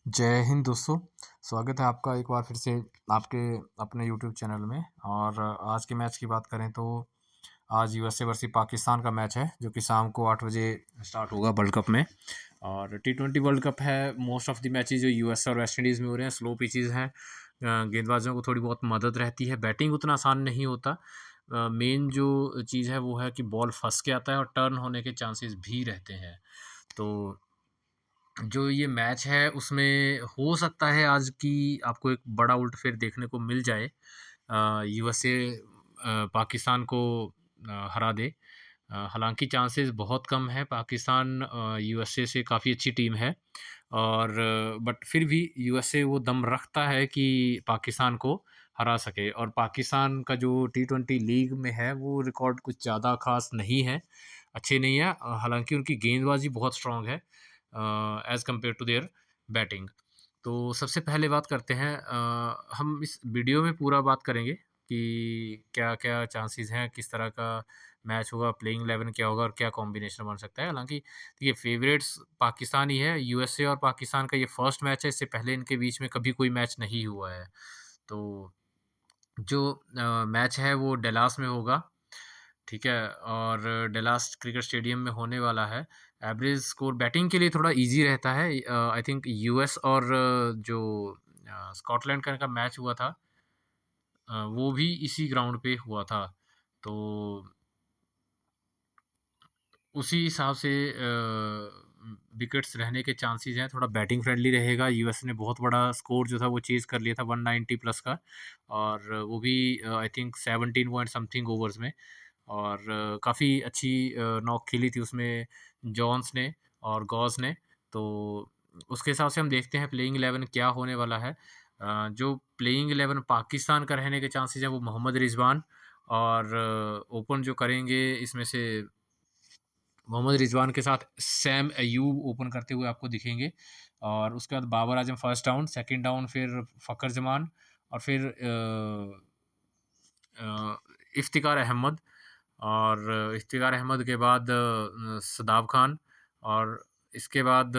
जय हिंद दोस्तों। स्वागत है आपका एक बार फिर से आपके अपने यूट्यूब चैनल में। और आज के मैच की बात करें तो आज यूएसए वर्सेस पाकिस्तान का मैच है जो कि शाम को 8 बजे स्टार्ट होगा वर्ल्ड कप में। और T20 वर्ल्ड कप है। मोस्ट ऑफ द मैचेस जो यूएस और वेस्ट इंडीज़ में हो रहे हैं स्लो पिचेस हैं। गेंदबाजों को थोड़ी बहुत मदद रहती है, बैटिंग उतना आसान नहीं होता। मेन जो चीज़ है वो है कि बॉल फंस के आता है और टर्न होने के चांसेस भी रहते हैं। तो जो ये मैच है उसमें हो सकता है आज की आपको एक बड़ा उल्टफेर देखने को मिल जाए। यूएसए पाकिस्तान को हरा दे। हालांकि चांसेस बहुत कम है। पाकिस्तान यूएसए से काफ़ी अच्छी टीम है और बट फिर भी यूएसए वो दम रखता है कि पाकिस्तान को हरा सके। और पाकिस्तान का जो T20 लीग में है वो रिकॉर्ड कुछ ज़्यादा खास नहीं है, अच्छे नहीं है। हालांकि उनकी गेंदबाजी बहुत स्ट्रांग है as compared to their batting. तो सबसे पहले बात करते हैं, हम इस वीडियो में पूरा बात करेंगे कि क्या क्या चांसेस हैं, किस तरह का मैच होगा, प्लेइंग 11 क्या होगा और क्या कॉम्बिनेशन बन सकता है। हालांकि देखिए फेवरेट्स पाकिस्तान ही है। यूएसए और पाकिस्तान का ये फर्स्ट मैच है, इससे पहले इनके बीच में कभी कोई मैच नहीं हुआ है। तो जो मैच है वो डलास में होगा, ठीक है, और डेलास क्रिकेट स्टेडियम में होने वाला है। एवरेज स्कोर बैटिंग के लिए थोड़ा इजी रहता है। आई थिंक यूएस और जो स्कॉटलैंड का मैच हुआ था वो भी इसी ग्राउंड पे हुआ था। तो उसी हिसाब से विकेट्स रहने के चांसेस हैं। थोड़ा बैटिंग फ्रेंडली रहेगा। यूएस ने बहुत बड़ा स्कोर जो था वो चेज़ कर लिया था 190 प्लस का, और वो भी I think 17 point something overs में। और काफ़ी अच्छी नॉक खेली थी उसमें जॉन्स ने और गॉस ने। तो उसके हिसाब से हम देखते हैं प्लेइंग 11 क्या होने वाला है। जो प्लेइंग 11 पाकिस्तान का रहने के चांसेस हैं वो मोहम्मद रिजवान, और ओपन जो करेंगे इसमें से मोहम्मद रिजवान के साथ सैम अयूब ओपन करते हुए आपको दिखेंगे। और उसके बाद Babar Azam first down, second down फिर फ़खर जमान, और फिर इफ्तिकार अहमद, और इफ्तिकार अहमद के बाद सदाब खान, और इसके बाद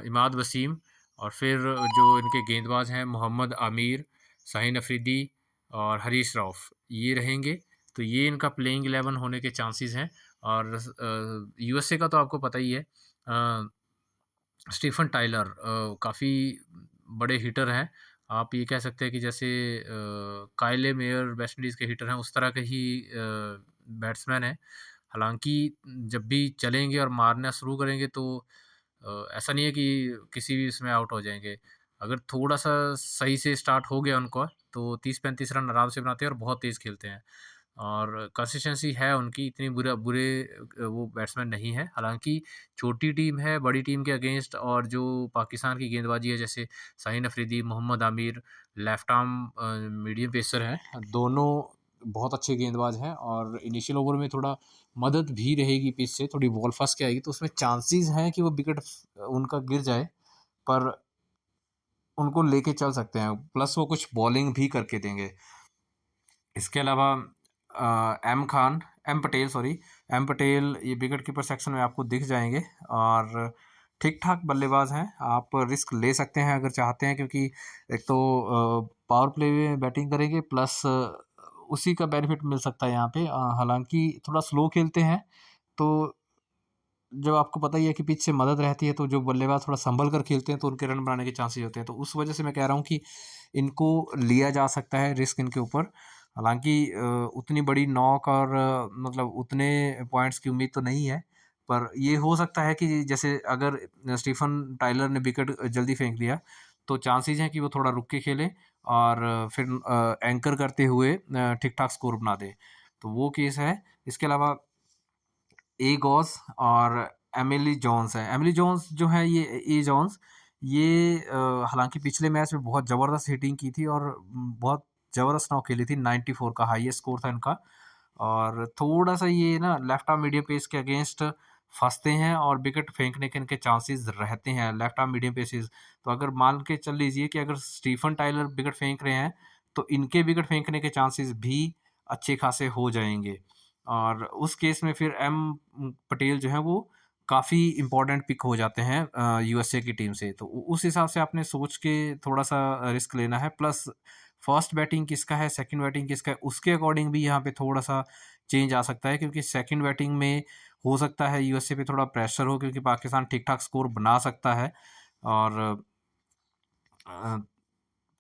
इमाद वसीम, और फिर जो इनके गेंदबाज हैं मोहम्मद आमिर, शाहीन अफरीदी और हरीश रऊफ़, ये रहेंगे। तो ये इनका प्लेइंग 11 होने के चांसेस हैं। और यूएसए का तो आपको पता ही है, स्टीफन टाइलर काफ़ी बड़े हिटर हैं। आप ये कह सकते हैं कि जैसे काइले मेयर वेस्ट इंडीज़ के हिटर हैं उस तरह के ही बैट्समैन हैं। हालांकि जब भी चलेंगे और मारना शुरू करेंगे तो ऐसा नहीं है कि किसी भी इसमें आउट हो जाएंगे। अगर थोड़ा सा सही से स्टार्ट हो गया उनको तो 30-35 रन आराम से बनाते हैं और बहुत तेज़ खेलते हैं। और कंसिस्टेंसी है उनकी, इतनी बुरे वो बैट्समैन नहीं है। हालांकि छोटी टीम है बड़ी टीम के अगेंस्ट, और जो पाकिस्तान की गेंदबाजी है जैसे Shaheen Afridi, Mohammad Amir left arm medium pacer हैं, दोनों बहुत अच्छे गेंदबाज हैं। और इनिशियल ओवर में थोड़ा मदद भी रहेगी पिच से, थोड़ी बॉल फंस के आएगी तो उसमें चांसेस हैं कि वो विकेट उनका गिर जाए, पर उनको लेके चल सकते हैं। प्लस वो कुछ बॉलिंग भी करके देंगे। इसके अलावा M Khan, M Patel sorry, M Patel ये विकेट कीपर सेक्शन में आपको दिख जाएंगे और ठीक ठाक बल्लेबाज हैं। आप रिस्क ले सकते हैं अगर चाहते हैं, क्योंकि एक तो पावर प्ले में बैटिंग करेंगे, प्लस उसी का बेनिफिट मिल सकता है यहाँ पे। हालांकि थोड़ा स्लो खेलते हैं, तो जब आपको पता ही है कि पिच से मदद रहती है तो जो बल्लेबाज थोड़ा संभल कर खेलते हैं तो उनके रन बनाने के चांसेस होते हैं। तो उस वजह से मैं कह रहा हूँ कि इनको लिया जा सकता है रिस्क इनके ऊपर। हालांकि उतनी बड़ी नॉक और मतलब उतने पॉइंट्स की उम्मीद तो नहीं है, पर ये हो सकता है कि जैसे अगर स्टीफन टाइलर ने विकेट जल्दी फेंक दिया तो चांसेस हैं कि वो थोड़ा रुक के खेलें और फिर एंकर करते हुए ठीक ठाक स्कोर बना दें। तो वो केस है। इसके अलावा ए गॉस और एमिली जॉन्स है। एमिली जॉन्स जो है ये ए जॉन्स, ये हालांकि पिछले मैच में बहुत ज़बरदस्त हिटिंग की थी और बहुत ज़बरदस्त नॉक खेली थी। 94 का हाईएस्ट स्कोर था इनका। और थोड़ा सा ये ना लेफ्ट आर्म मीडियम पेस के अगेंस्ट फंसते हैं और विकेट फेंकने के इनके चांसेस रहते हैं लेफ्ट आर्म मीडियम पेसेस। तो अगर मान के चल लीजिए कि अगर स्टीफन टाइलर विकेट फेंक रहे हैं तो इनके विकेट फेंकने के चांसेस भी अच्छे खासे हो जाएंगे। और उस केस में फिर एम पटेल जो है वो काफ़ी इम्पोर्टेंट पिक हो जाते हैं यूएसए की टीम से। तो उस हिसाब से आपने सोच के थोड़ा-सा रिस्क लेना है। प्लस फर्स्ट बैटिंग किसका है, सेकंड बैटिंग किसका है, उसके अकॉर्डिंग भी यहाँ पे थोड़ा-सा चेंज आ सकता है, क्योंकि सेकंड बैटिंग में हो सकता है यूएसए पे थोड़ा प्रेशर हो, क्योंकि पाकिस्तान ठीक-ठाक स्कोर बना सकता है। और अ,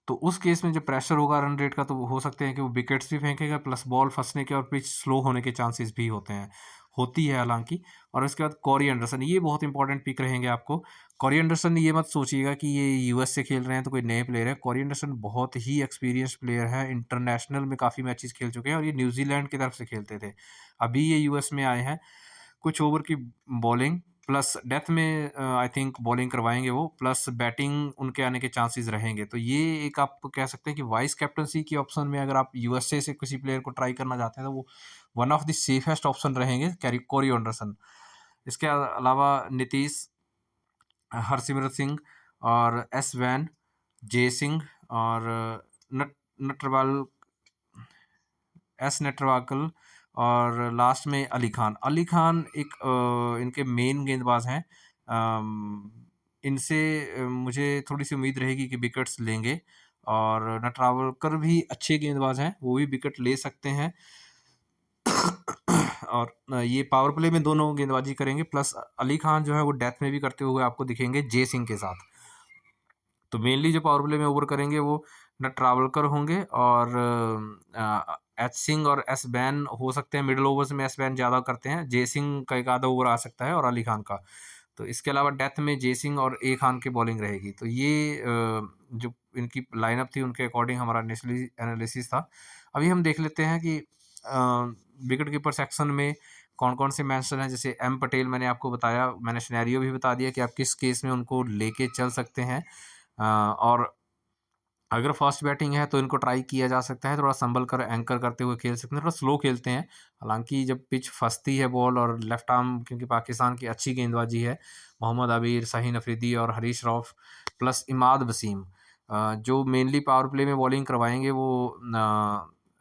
तो उस केस में जो प्रेशर होगा रन रेट का, तो वो हो सकते हैं कि वो विकेट्स भी फेंकेगा, प्लस बॉल फंसने के और पिच स्लो होने के चांसेस भी होती है हालांकि। और उसके बाद कॉरी एंडरसन, ये बहुत इंपॉर्टेंट पिक रहेंगे आपको। कॉरी एंडरसन, ये मत सोचिएगा कि ये यूएस से खेल रहे हैं तो कोई नए प्लेयर है। कॉरी एंडरसन बहुत ही एक्सपीरियंस प्लेयर है, इंटरनेशनल में काफ़ी मैचेस खेल चुके हैं, और ये न्यूजीलैंड की तरफ से खेलते थे, अभी ये यूएस में आए हैं। कुछ ओवर की बॉलिंग प्लस डेथ में आई थिंक बॉलिंग करवाएंगे वो, प्लस बैटिंग उनके आने के चांसेस रहेंगे। तो ये एक आप कह सकते हैं कि वाइस कैप्टनसी की ऑप्शन में अगर आप यूएसए से किसी प्लेयर को ट्राई करना चाहते हैं, तो वो one of the safest option रहेंगे कोरी एंडरसन। इसके अलावा नीतीश, हरसिमरत सिंह और एस वैन, जय सिंह और नट नटवाल एस नेटरवाकल, और लास्ट में अली खान। अली खान एक इनके मेन गेंदबाज हैं। इनसे मुझे थोड़ी सी उम्मीद रहेगी कि विकेट्स लेंगे। और नटरावलकर भी अच्छे गेंदबाज हैं, वो भी विकेट ले सकते हैं। और ये पावर प्ले में दोनों गेंदबाजी करेंगे, प्लस अली खान जो है वो डेथ में भी करते हुए आपको दिखेंगे जय सिंह के साथ। तो मेनली जो पावर प्ले में ओवर करेंगे वो नटरावलकर होंगे, और एच सिंह और एस बैन हो सकते हैं। मिडिल ओवर्स में एस बैन ज़्यादा करते हैं, जय सिंह का एक आधा ओवर आ सकता है और अली खान का। तो इसके अलावा डेथ में जय सिंह और ए खान की बॉलिंग रहेगी। तो ये जो इनकी लाइनअप थी उनके अकॉर्डिंग हमारा इनिशियली एनालिसिस था। अभी हम देख लेते हैं कि विकेट कीपर सेक्शन में कौन कौन से मेंशन हैं। जैसे एम पटेल, मैंने आपको बताया, मैंने सिनेरियो भी बता दिया कि आप किस केस में उनको लेके चल सकते हैं। और अगर फास्ट बैटिंग है तो इनको ट्राई किया जा सकता है, थोड़ा संभल कर एंकर करते हुए खेल सकते हैं, थोड़ा स्लो खेलते हैं। हालांकि जब पिच फंसती है बॉल और लेफ्ट आर्म, क्योंकि पाकिस्तान की अच्छी गेंदबाजी है, मोहम्मद आबिर, शाहीन अफरीदी और हरीश रऊफ प्लस इमाद वसीम, जो मेनली पावर प्ले में बॉलिंग करवाएंगे वो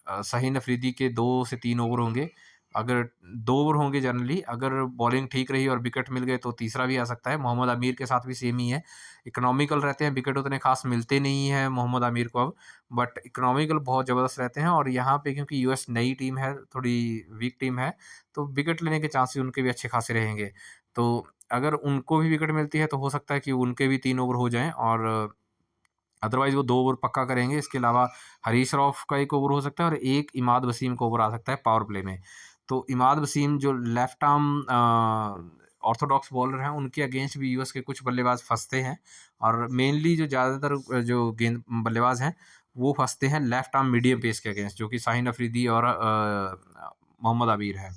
शाहीन अफरीदी के 2 से 3 ओवर होंगे। अगर 2 ओवर होंगे जनरली, अगर बॉलिंग ठीक रही और विकेट मिल गए तो तीसरा भी आ सकता है। मोहम्मद आमिर के साथ भी सेम ही है, इकोनॉमिकल रहते हैं, विकेट उतने खास मिलते नहीं हैं मोहम्मद आमिर को अब, बट इकोनॉमिकल बहुत ज़बरदस्त रहते हैं। और यहाँ पे क्योंकि यूएस नई टीम है, थोड़ी वीक टीम है, तो विकेट लेने के चांसेस उनके भी अच्छे खासे रहेंगे। तो अगर उनको भी विकेट मिलती है तो हो सकता है कि उनके भी 3 ओवर हो जाएं, और अदरवाइज वो 2 ओवर पक्का करेंगे। इसके अलावा हरीश रऊफ का 1 ओवर हो सकता है, और एक इमाद वसीम का ओवर आ सकता है पावर प्ले में। तो इमाद वसीम जो लेफ्ट आर्म ऑर्थोडॉक्स बॉलर हैं, उनके अगेंस्ट भी यूएस के कुछ बल्लेबाज फंसते हैं। और मेनली जो ज़्यादातर जो गेंद बल्लेबाज हैं वो फंसते हैं लेफ्ट आर्म मीडियम पेस के अगेंस्ट, जो कि शाहीन अफरीदी और मोहम्मद आबिर है।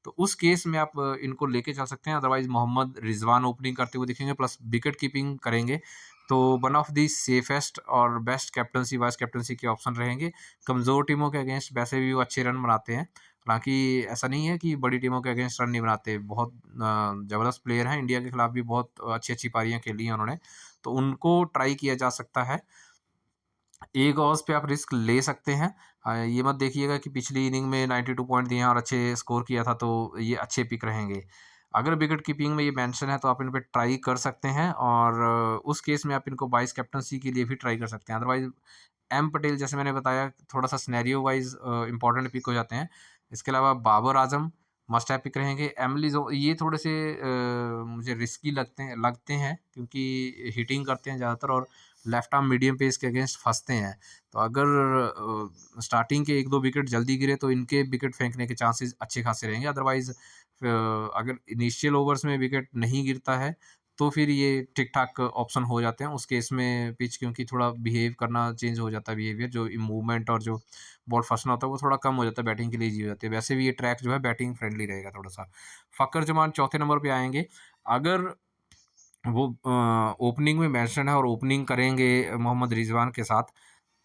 तो उस केस में आप इनको लेके चल सकते हैं। अदरवाइज मोहम्मद रिजवान ओपनिंग करते हुए दिखेंगे, प्लस विकेट कीपिंग करेंगे। तो वन ऑफ दी सेफेस्ट और बेस्ट कैप्टनसी, वाइस कैप्टनसी के ऑप्शन रहेंगे। कमज़ोर टीमों के अगेंस्ट वैसे भी वो अच्छे रन बनाते हैं, हालांकि ऐसा नहीं है कि बड़ी टीमों के अगेंस्ट रन नहीं बनाते। बहुत ज़बरदस्त प्लेयर हैं, इंडिया के खिलाफ भी बहुत अच्छी अच्छी पारियां खेली हैं उन्होंने, तो उनको ट्राई किया जा सकता है। एक ओवर्स पे आप रिस्क ले सकते हैं। ये मत देखिएगा कि पिछली इनिंग में 92 पॉइंट दिए हैं और अच्छे स्कोर किया था, तो ये अच्छे पिक रहेंगे। अगर विकेट कीपिंग में ये मेंशन है तो आप इन पे ट्राई कर सकते हैं, और उस केस में आप इनको वाइस कैप्टनसी के लिए भी ट्राई कर सकते हैं। अदरवाइज एम पटेल, जैसे मैंने बताया, थोड़ा सा सिनेरियो वाइज इंपॉर्टेंट पिक हो जाते हैं। इसके अलावा Babar Azam must have pick रहेंगे। एमली जो ये थोड़े से मुझे रिस्की लगते हैं क्योंकि हिटिंग करते हैं ज़्यादातर, और लेफ्ट आर्म मीडियम पेस के अगेंस्ट फंसते हैं। तो अगर स्टार्टिंग के 1-2 विकेट जल्दी गिरे तो इनके विकेट फेंकने के चांसेस अच्छे खासे रहेंगे। अदरवाइज अगर इनिशियल ओवर्स में विकेट नहीं गिरता है तो फिर ये ठीक ठाक ऑप्शन हो जाते हैं। उस केस में पिच क्योंकि थोड़ा बिहेव करना चेंज हो जाता है, बिहेवियर जो मूवमेंट और जो बॉल फंसना होता है वो थोड़ा कम हो जाता है, बैटिंग के लिए ईजी हो जाती है। वैसे भी ये ट्रैक जो है बैटिंग फ्रेंडली रहेगा थोड़ा सा। फ़खर जमान चौथे नंबर पे आएंगे। अगर वो ओपनिंग में मेंशन है और ओपनिंग करेंगे मोहम्मद रिजवान के साथ,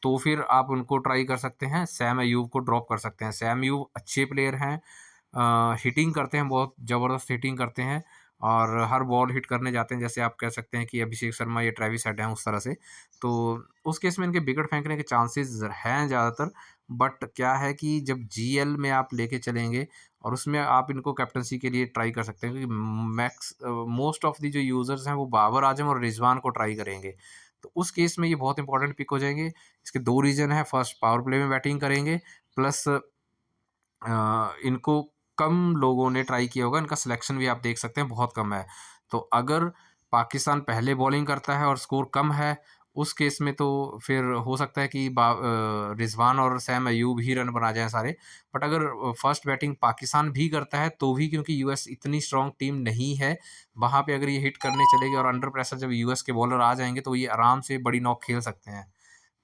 तो फिर आप उनको ट्राई कर सकते हैं, सैम अयूब को ड्रॉप कर सकते हैं। सैम अयूब अच्छे प्लेयर हैं, हिटिंग करते हैं, बहुत ज़बरदस्त हिटिंग करते हैं, और हर बॉल हिट करने जाते हैं, जैसे आप कह सकते हैं कि अभिषेक शर्मा या ट्रेविस हेड हैं, उस तरह से। तो उस केस में इनके विकेट फेंकने के चांसेस हैं ज़्यादातर। बट क्या है कि जब जीएल में आप लेके चलेंगे और उसमें आप इनको कैप्टनसी के लिए ट्राई कर सकते हैं, क्योंकि मोस्ट ऑफ द जो यूज़र्स हैं वो बाबर आजम और रिजवान को ट्राई करेंगे। तो उस केस में ये बहुत इंपॉर्टेंट पिक हो जाएंगे। इसके दो रीज़न है, फर्स्ट पावर प्ले में बैटिंग करेंगे, प्लस इनको कम लोगों ने ट्राई किया होगा, इनका सिलेक्शन भी आप देख सकते हैं बहुत कम है। तो अगर पाकिस्तान पहले बॉलिंग करता है और स्कोर कम है, उस केस में तो फिर हो सकता है कि रिजवान और सैम अयूब ही रन बना जाएं सारे। बट अगर फर्स्ट बैटिंग पाकिस्तान भी करता है तो भी, क्योंकि यूएस इतनी स्ट्रांग टीम नहीं है, वहाँ पे अगर ये हिट करने चलेगी और अंडर प्रेशर जब यूएस के बॉलर आ जाएंगे तो ये आराम से बड़ी नॉक खेल सकते हैं।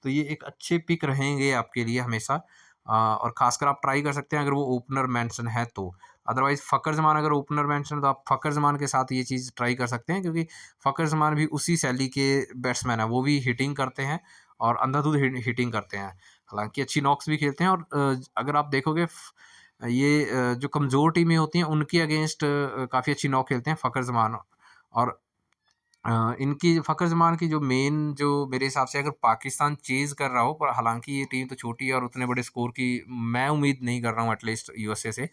तो ये एक अच्छे पिक रहेंगे आपके लिए हमेशा। और खासकर आप ट्राई कर सकते हैं अगर वो ओपनर मेंशन है तो। अदरवाइज फ़खर जमान अगर ओपनर मेंशन है तो आप फ़खर जमान के साथ ये चीज़ ट्राई कर सकते हैं, क्योंकि फ़खर जमान भी उसी शैली के बैट्समैन है, वो भी हिटिंग करते हैं और अंधाधुंध हिटिंग करते हैं। हालांकि अच्छी नॉक्स भी खेलते हैं, और अगर आप देखोगे ये जो कमज़ोर टीमें होती हैं उनके अगेंस्ट काफ़ी अच्छी नॉक खेलते हैं फ़खर जमान। और इनकी फ़खर ज़मान की जो मेन, जो मेरे हिसाब से अगर पाकिस्तान चेज़ कर रहा हो, पर हालाँकि ये टीम तो छोटी है और उतने बड़े स्कोर की मैं उम्मीद नहीं कर रहा हूँ एटलीस्ट यूएसए से,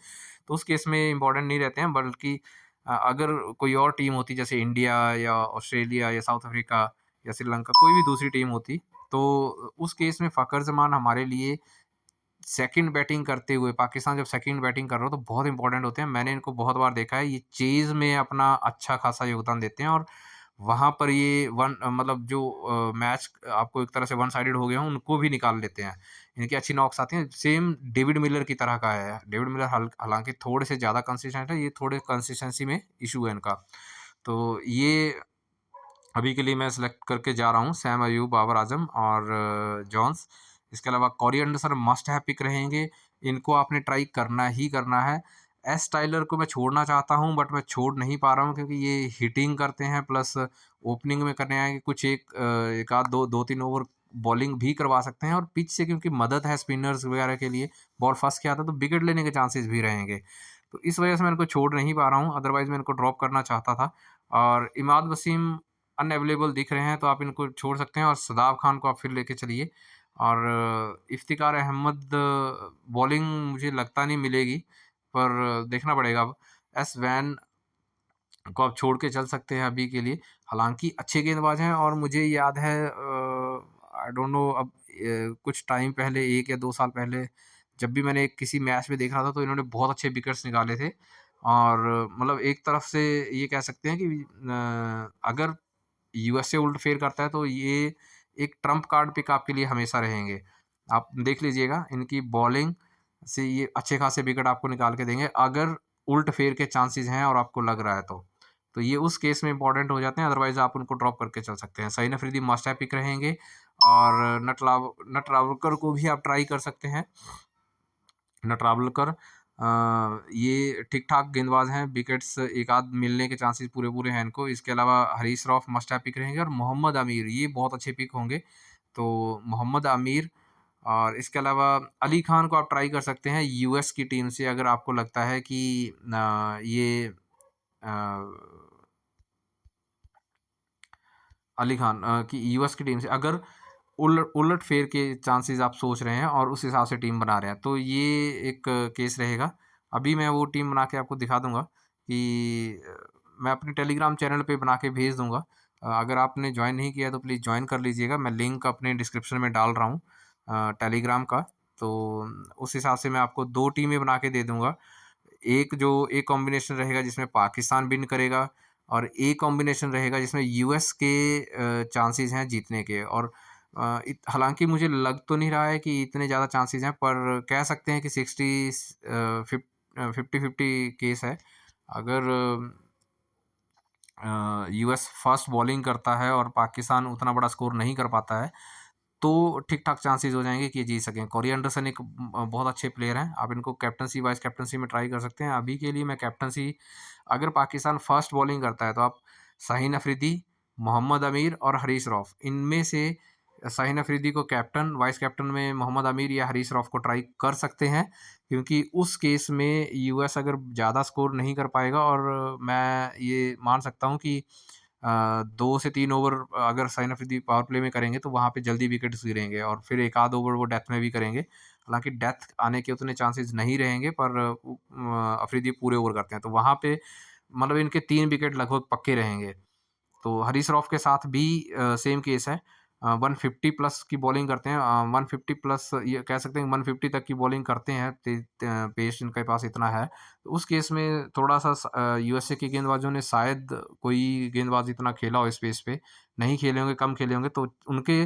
तो उस केस में इम्पोर्टेंट नहीं रहते हैं। बल्कि अगर कोई और टीम होती जैसे इंडिया या ऑस्ट्रेलिया या साउथ अफ्रीका या श्रीलंका, कोई भी दूसरी टीम होती, तो उस केस में फ़खर ज़मान हमारे लिए सेकंड बैटिंग करते हुए, पाकिस्तान जब सेकंड बैटिंग कर रहा हो तो बहुत इंपॉर्टेंट होते हैं। मैंने इनको बहुत बार देखा है, ये चेज़ में अपना अच्छा खासा योगदान देते हैं, और वहाँ पर ये मतलब जो मैच आपको एक तरह से वन साइडेड हो गए हों, उनको भी निकाल लेते हैं। इनकी अच्छी नॉक्स आती हैं, सेम डेविड मिलर की तरह का है। डेविड मिलर हालाँकि थोड़े से ज़्यादा कंसिस्टेंट है, ये थोड़े कंसिस्टेंसी में इश्यू है इनका। तो ये अभी के लिए मैं सेलेक्ट करके जा रहा हूँ सैम अयूब, बाबर आजम और जॉन्स। इसके अलावा Corey Anderson must have pick रहेंगे, इनको आपने ट्राई करना ही करना है। एस टाइलर को मैं छोड़ना चाहता हूँ बट मैं छोड़ नहीं पा रहा हूँ, क्योंकि ये हिटिंग करते हैं प्लस ओपनिंग में करने आएंगे कुछ एक आध दो तीन ओवर बॉलिंग भी करवा सकते हैं, और पिच से क्योंकि मदद है स्पिनर्स वगैरह के लिए, बॉल फंस के आता है तो विकेट लेने के चांसेस भी रहेंगे। तो इस वजह से मैं इनको छोड़ नहीं पा रहा हूँ, अदरवाइज मैं इनको ड्रॉप करना चाहता था। और इमाद वसीम अनअवेलेबल दिख रहे हैं तो आप इनको छोड़ सकते हैं, और सदाब खान को आप फिर लेके चलिए। और इफ्तिकार अहमद बॉलिंग मुझे लगता नहीं मिलेगी, पर देखना पड़ेगा अब। एस वैन को आप छोड़ के चल सकते हैं अभी के लिए, हालांकि अच्छे गेंदबाज हैं। और मुझे याद है आई डोंट नो अब कुछ टाइम पहले, 1 या 2 साल पहले, जब भी मैंने किसी मैच में देख रहा था तो इन्होंने बहुत अच्छे विकेट्स निकाले थे। और मतलब एक तरफ से ये कह सकते हैं कि अगर यूएसए उल्ट फेर करता है तो ये एक ट्रम्प कार्ड पिक आपके लिए हमेशा रहेंगे। आप देख लीजिएगा, इनकी बॉलिंग से ये अच्छे खासे विकेट आपको निकाल के देंगे, अगर उल्ट फेर के चांसेस हैं और आपको लग रहा है तो ये उस केस में इंपॉर्टेंट हो जाते हैं। अदरवाइज आप उनको ड्रॉप करके चल सकते हैं। Saeed Afridi must have pick रहेंगे, और नट लावलकर को भी आप ट्राई कर सकते हैं। नट लावलकर ये ठीक ठाक गेंदबाज हैं, विकेट्स एक आध मिलने के चांसेस पूरे पूरे हैं इनको। इसके अलावा Haris Rauf must have pick रहेंगे, और मोहम्मद आमिर ये बहुत अच्छे पिक होंगे। तो मोहम्मद आमिर, और इसके अलावा अली खान को आप ट्राई कर सकते हैं यूएस की टीम से, अगर आपको लगता है कि ये अली खान की यूएस की टीम से अगर उलट फेर के चांसेस आप सोच रहे हैं और उस हिसाब से टीम बना रहे हैं, तो ये एक केस रहेगा। अभी मैं वो टीम बना के आपको दिखा दूंगा कि मैं अपने टेलीग्राम चैनल पे बना के भेज दूंगा। अगर आपने ज्वाइन नहीं किया तो प्लीज़ ज्वाइन कर लीजिएगा, मैं लिंक अपने डिस्क्रिप्शन में डाल रहा हूँ टेलीग्राम का। तो उस हिसाब से मैं आपको 2 टीमें बना के दे दूंगा। एक कॉम्बिनेशन रहेगा जिसमें पाकिस्तान विन करेगा, और एक कॉम्बिनेशन रहेगा जिसमें यूएस के चांसेस हैं जीतने के। और हालांकि मुझे लग तो नहीं रहा है कि इतने ज़्यादा चांसेस हैं, पर कह सकते हैं कि 50-50 केस है। अगर यूएस फास्ट बॉलिंग करता है और पाकिस्तान उतना बड़ा स्कोर नहीं कर पाता है, तो ठीक ठाक चांसेस हो जाएंगे कि ये जीत सकें। कॉरी एंडरसन एक बहुत अच्छे प्लेयर हैं, आप इनको कैप्टनसी वाइस कैप्टनसी में ट्राई कर सकते हैं। अभी के लिए मैं कैप्टनसी, अगर पाकिस्तान फास्ट बॉलिंग करता है तो आप शाहीन अफरीदी, मोहम्मद अमीर और हरीश रऊफ, इनमें से शाहीन अफरीदी को कैप्टन, वाइस कैप्टन में मोहम्मद अमीर या हरीश रऊफ को ट्राई कर सकते हैं, क्योंकि उस केस में यूएस अगर ज़्यादा स्कोर नहीं कर पाएगा, और मैं ये मान सकता हूँ कि 2 से 3 ओवर अगर साइन अफरीदी पावर प्ले में करेंगे तो वहाँ पे जल्दी विकेट्स गिरेंगे और फिर एक आध ओवर वो डेथ में भी करेंगे। हालाँकि डेथ आने के उतने चांसेस नहीं रहेंगे पर अफरीदी पूरे ओवर करते हैं, तो वहाँ पे मतलब इनके 3 विकेट लगभग पक्के रहेंगे। तो हरीश रॉफ के साथ भी सेम केस है। 150 प्लस की बॉलिंग करते हैं, 150 प्लस ये कह सकते हैं 150 तक की बॉलिंग करते हैं, पेस इनके पास इतना है। तो उस केस में थोड़ा-सा यूएसए के गेंदबाजों ने शायद कोई गेंदबाज इतना खेला हो इस पेस पे, नहीं खेले होंगे, कम खेले होंगे, तो उनके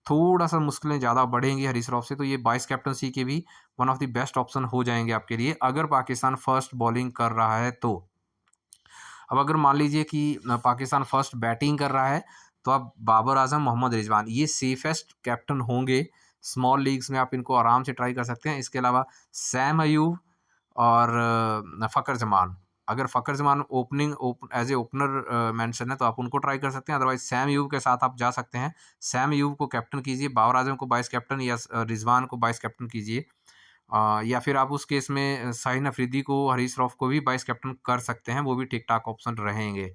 थोड़ा-सा मुश्किलें ज़्यादा बढ़ेंगी हरीश रॉफ से, तो ये वाइस कैप्टनसी के भी one of the best option हो जाएँगे आपके लिए, अगर पाकिस्तान फर्स्ट बॉलिंग कर रहा है तो। अब अगर मान लीजिए कि पाकिस्तान फर्स्ट बैटिंग कर रहा है, तो अब बाबर आज़म, मोहम्मद रिजवान ये सेफेस्ट कैप्टन होंगे। स्मॉल लीग्स में आप इनको आराम से ट्राई कर सकते हैं। इसके अलावा सैम अयूब और फ़खर जमान, अगर Fakhar Zaman as a opener mention है तो आप उनको ट्राई कर सकते हैं। अदरवाइज़ सैम अयूब के साथ आप जा सकते हैं। सैम अयूब को कैप्टन कीजिए, बाबर आज़म को वाइस कैप्टन या रिजवान को वाइस कैप्टन कीजिए। या फिर आप उस केस में शाहीन अफरीदी को, हरीश रऊफ को भी वाइस कैप्टन कर सकते हैं, वो भी ठीक-ठाक ऑप्शन रहेंगे।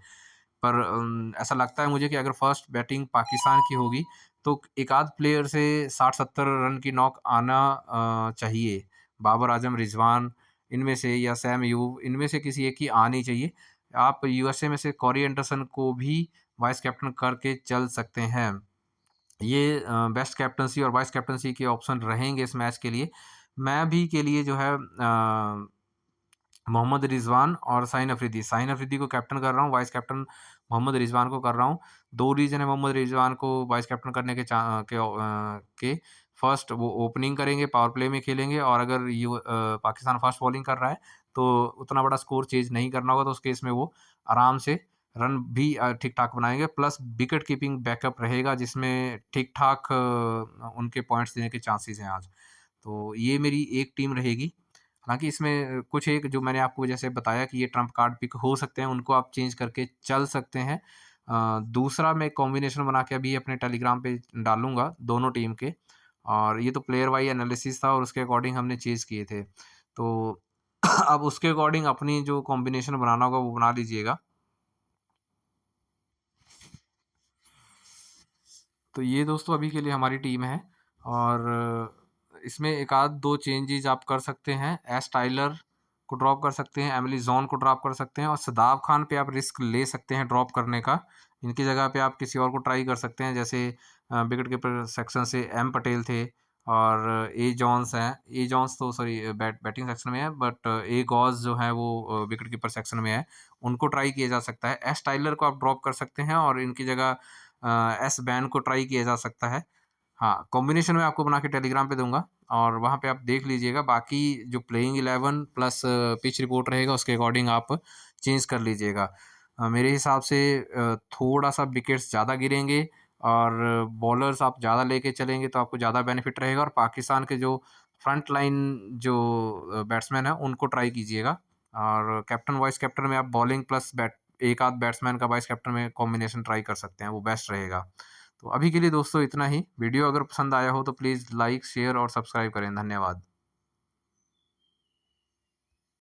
पर ऐसा लगता है मुझे कि अगर फर्स्ट बैटिंग पाकिस्तान की होगी, तो एक आध प्लेयर से 60-70 रन की नॉक आना चाहिए। बाबर आज़म, रिज़वान इनमें से या सैम अयूब इनमें से किसी एक की आनी चाहिए। आप यूएसए में से कॉरी एंडरसन को भी वाइस कैप्टन करके चल सकते हैं। ये बेस्ट कैप्टेंसी और वाइस कैप्टेंसी के ऑप्शन रहेंगे इस मैच के लिए। मैं भी के लिए जो है मोहम्मद रिज़वान और शाहीन अफरीदी को कैप्टन कर रहा हूँ, वाइस कैप्टन मोहम्मद रिज़वान को कर रहा हूँ। 2 रीज़न है मोहम्मद रिज़वान को वाइस कैप्टन करने के फर्स्ट वो ओपनिंग करेंगे, पावर प्ले में खेलेंगे और अगर पाकिस्तान फास्ट बॉलिंग कर रहा है, तो उतना बड़ा स्कोर चेज़ नहीं करना होगा, तो उस केस में वो आराम से रन भी ठीक-ठाक बनाएँगे, प्लस विकेट कीपिंग बैकअप रहेगा जिसमें ठीक-ठाक उनके पॉइंट्स देने के चांसेस हैं आज। तो ये मेरी एक टीम रहेगी। हालाँकि इसमें कुछ एक जो मैंने आपको जैसे बताया कि ये ट्रम्प कार्ड पिक हो सकते हैं, उनको आप चेंज करके चल सकते हैं। दूसरा मैं कॉम्बिनेशन बना के अभी अपने टेलीग्राम पे डालूँगा दोनों टीम के, और ये तो प्लेयर वाइज़ एनालिसिस था और उसके अकॉर्डिंग हमने चेज़ किए थे। तो अब उसके अकॉर्डिंग अपनी जो कॉम्बिनेशन बनाना होगा वो बना लीजिएगा। तो ये दोस्तों अभी के लिए हमारी टीम है, और इसमें एक आध 2 चेंजेज़ आप कर सकते हैं। एश टाइलर को ड्रॉप कर सकते हैं, एमिली जॉन को ड्रॉप कर सकते हैं और शादाब खान पे आप रिस्क ले सकते हैं ड्रॉप करने का। इनकी जगह पे आप किसी और को ट्राई कर सकते हैं, जैसे विकेट कीपर सेक्शन से एम पटेल थे और ए जॉन्स हैं। ए जॉन्स तो सॉरी बैटिंग सेक्शन में है, बट ए गॉस जो है वो विकेट कीपर सेक्शन में है। उनको ट्राई किया जा सकता है। एश टाइलर को आप ड्रॉप कर सकते हैं और इनकी जगह एस बैन को ट्राई किया जा सकता है। हाँ, कॉम्बिनेशन मैं आपको बना के टेलीग्राम पे दूँगा और वहाँ पे आप देख लीजिएगा। बाकी जो प्लेइंग 11 प्लस पिच रिपोर्ट रहेगा उसके अकॉर्डिंग आप चेंज कर लीजिएगा। मेरे हिसाब से थोड़ा-सा विकेट्स ज़्यादा गिरेंगे और बॉलर्स आप ज़्यादा लेके चलेंगे तो आपको ज़्यादा बेनिफिट रहेगा, और पाकिस्तान के जो फ्रंट लाइन जो बैट्समैन हैं उनको ट्राई कीजिएगा, और कैप्टन वाइस कैप्टन में आप बॉलिंग प्लस एक आध बैट्समैन का वाइस कैप्टन में कॉम्बिनेशन ट्राई कर सकते हैं, वो बेस्ट रहेगा। तो अभी के लिए दोस्तों इतना ही। वीडियो अगर पसंद आया हो तो प्लीज़ लाइक, शेयर और सब्सक्राइब करें। धन्यवाद।